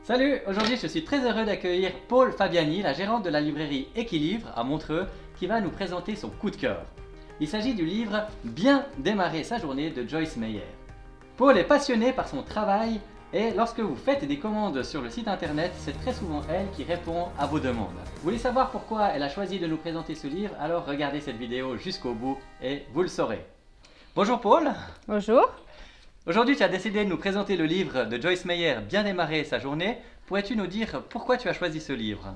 Salut, aujourd'hui je suis très heureux d'accueillir Paul Fabiani, la gérante de la librairie Équilibre à Montreux, qui va nous présenter son coup de cœur. Il s'agit du livre Bien démarrer sa journée de Joyce Meyer. Paul est passionné par son travail et lorsque vous faites des commandes sur le site internet, c'est très souvent elle qui répond à vos demandes. Vous voulez savoir pourquoi elle a choisi de nous présenter ce livre? Alors regardez cette vidéo jusqu'au bout et vous le saurez. Bonjour Paul. Bonjour. Aujourd'hui, tu as décidé de nous présenter le livre de Joyce Meyer, Bien démarrer sa journée. Pourrais-tu nous dire pourquoi tu as choisi ce livre?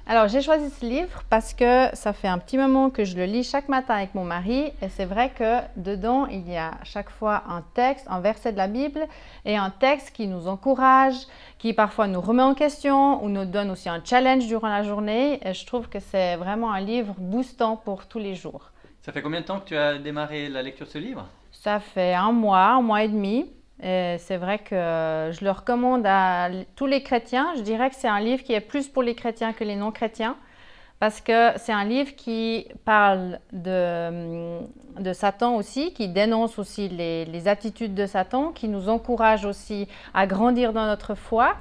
Alors, j'ai choisi ce livre parce que ça fait un petit moment que je le lis chaque matin avec mon mari et c'est vrai que dedans, il y a chaque fois un texte, un verset de la Bible et un texte qui nous encourage, qui parfois nous remet en question ou nous donne aussi un challenge durant la journée et je trouve que c'est vraiment un livre boostant pour tous les jours. Ça fait combien de temps que tu as démarré la lecture de ce livre? Ça fait un mois et demi. Et c'est vrai que je le recommande à tous les chrétiens. Je dirais que c'est un livre qui est plus pour les chrétiens que les non-chrétiens parce que c'est un livre qui parle de Satan aussi, qui dénonce aussi les attitudes de Satan, qui nous encourage aussi à grandir dans notre foi.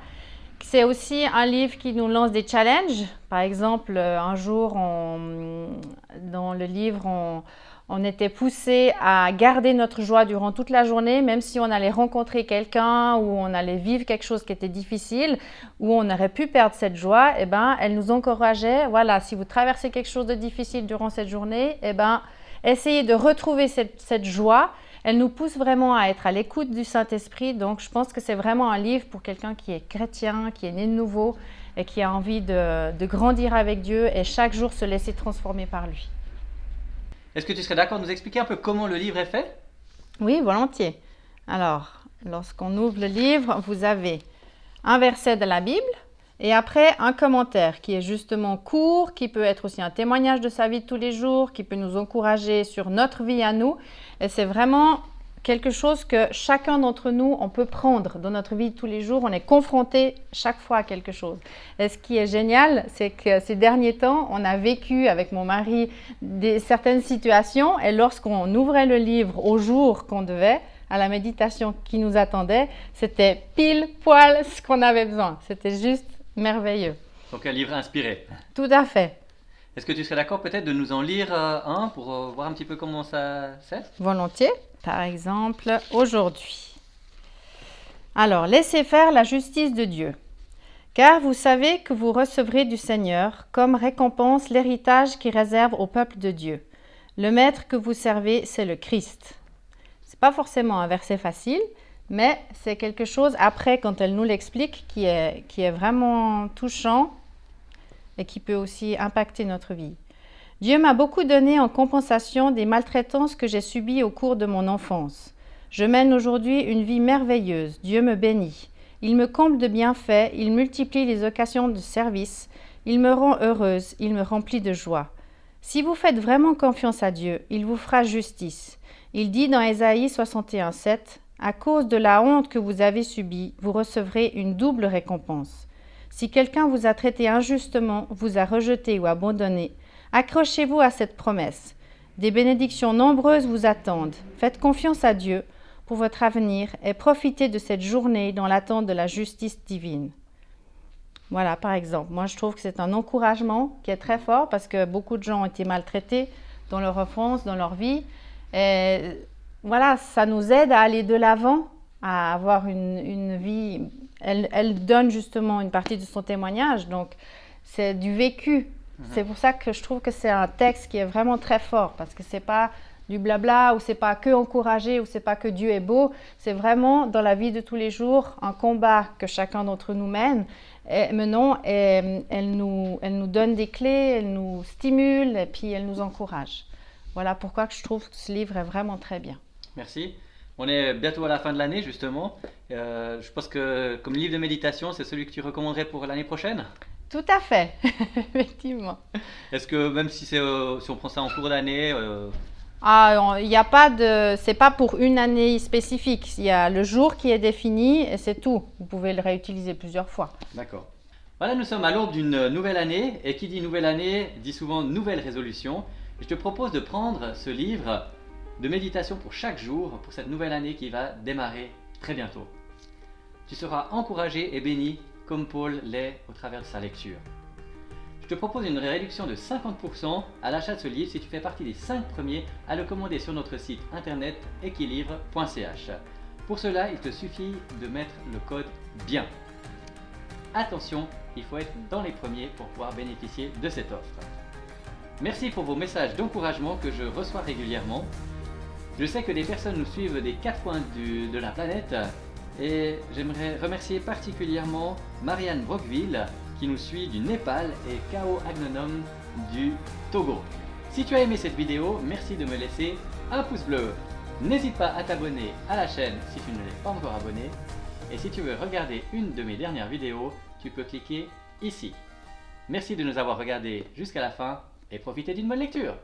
C'est aussi un livre qui nous lance des challenges. Par exemple, un jour, dans le livre, on était poussé à garder notre joie durant toute la journée, même si on allait rencontrer quelqu'un ou on allait vivre quelque chose qui était difficile, où on aurait pu perdre cette joie. Eh ben, elle nous encourageait, voilà, si vous traversez quelque chose de difficile durant cette journée, eh ben, essayez de retrouver cette joie. Elle nous pousse vraiment à être à l'écoute du Saint-Esprit. Donc, je pense que c'est vraiment un livre pour quelqu'un qui est chrétien, qui est né de nouveau et qui a envie de grandir avec Dieu et chaque jour se laisser transformer par lui. Est-ce que tu serais d'accord de nous expliquer un peu comment le livre est fait? Oui, volontiers. Alors, lorsqu'on ouvre le livre, vous avez un verset de la Bible et après un commentaire qui est justement court, qui peut être aussi un témoignage de sa vie de tous les jours, qui peut nous encourager sur notre vie à nous. Et c'est vraiment quelque chose que chacun d'entre nous, on peut prendre dans notre vie de tous les jours. On est confronté chaque fois à quelque chose. Et ce qui est génial, c'est que ces derniers temps, on a vécu avec mon mari certaines situations et lorsqu'on ouvrait le livre au jour qu'on devait, à la méditation qui nous attendait, c'était pile poil ce qu'on avait besoin. C'était juste merveilleux. Donc un livre inspiré. Tout à fait. Est-ce que tu serais d'accord peut-être de nous en lire un pour voir un petit peu comment ça c'est? Volontiers. Par exemple, aujourd'hui. Alors, laissez faire la justice de Dieu. Car vous savez que vous recevrez du Seigneur comme récompense l'héritage qu'il réserve au peuple de Dieu. Le maître que vous servez, c'est le Christ. Ce n'est pas forcément un verset facile, mais c'est quelque chose, après, quand elle nous l'explique, qui est vraiment touchant et qui peut aussi impacter notre vie. Dieu m'a beaucoup donné en compensation des maltraitances que j'ai subies au cours de mon enfance. Je mène aujourd'hui une vie merveilleuse. Dieu me bénit. Il me comble de bienfaits, il multiplie les occasions de service, il me rend heureuse, il me remplit de joie. Si vous faites vraiment confiance à Dieu, il vous fera justice. Il dit dans Ésaïe 61:7, « À cause de la honte que vous avez subie, vous recevrez une double récompense. Si quelqu'un vous a traité injustement, vous a rejeté ou abandonné, accrochez-vous à cette promesse. Des bénédictions nombreuses vous attendent. Faites confiance à Dieu pour votre avenir et profitez de cette journée dans l'attente de la justice divine. » Voilà, par exemple. Moi, je trouve que c'est un encouragement qui est très fort parce que beaucoup de gens ont été maltraités dans leur enfance, dans leur vie. Et voilà, ça nous aide à aller de l'avant, à avoir une vie. Elle donne justement une partie de son témoignage, donc c'est du vécu. C'est pour ça que je trouve que c'est un texte qui est vraiment très fort parce que c'est pas du blabla ou c'est pas que encourager ou c'est pas que Dieu est beau. C'est vraiment dans la vie de tous les jours un combat que chacun d'entre nous mène. Et elle nous donne des clés, elle nous stimule et puis elle nous encourage. Voilà pourquoi je trouve que ce livre est vraiment très bien. Merci. On est bientôt à la fin de l'année justement. Je pense que comme livre de méditation, c'est celui que tu recommanderais pour l'année prochaine? Tout à fait, effectivement. Est-ce que même si on prend ça en cours d'année, Il n'y a pas c'est pas pour une année spécifique. Il y a le jour qui est défini et c'est tout. Vous pouvez le réutiliser plusieurs fois. D'accord. Voilà, nous sommes à l'aube d'une nouvelle année et qui dit nouvelle année dit souvent nouvelle résolution. Je te propose de prendre ce livre de méditation pour chaque jour pour cette nouvelle année qui va démarrer très bientôt. Tu seras encouragé et béni comme Paul l'est au travers de sa lecture. Je te propose une réduction de 50% à l'achat de ce livre si tu fais partie des 5 premiers à le commander sur notre site internet equilivre.ch. Pour cela, il te suffit de mettre le code BIEN. Attention, il faut être dans les premiers pour pouvoir bénéficier de cette offre. Merci pour vos messages d'encouragement que je reçois régulièrement. Je sais que des personnes nous suivent des 4 coins de la planète et j'aimerais remercier particulièrement Marianne Brockville qui nous suit du Népal et Kao Agnonom du Togo. Si tu as aimé cette vidéo, merci de me laisser un pouce bleu. N'hésite pas à t'abonner à la chaîne si tu ne l'es pas encore abonné. Et si tu veux regarder une de mes dernières vidéos, tu peux cliquer ici. Merci de nous avoir regardés jusqu'à la fin et profitez d'une bonne lecture.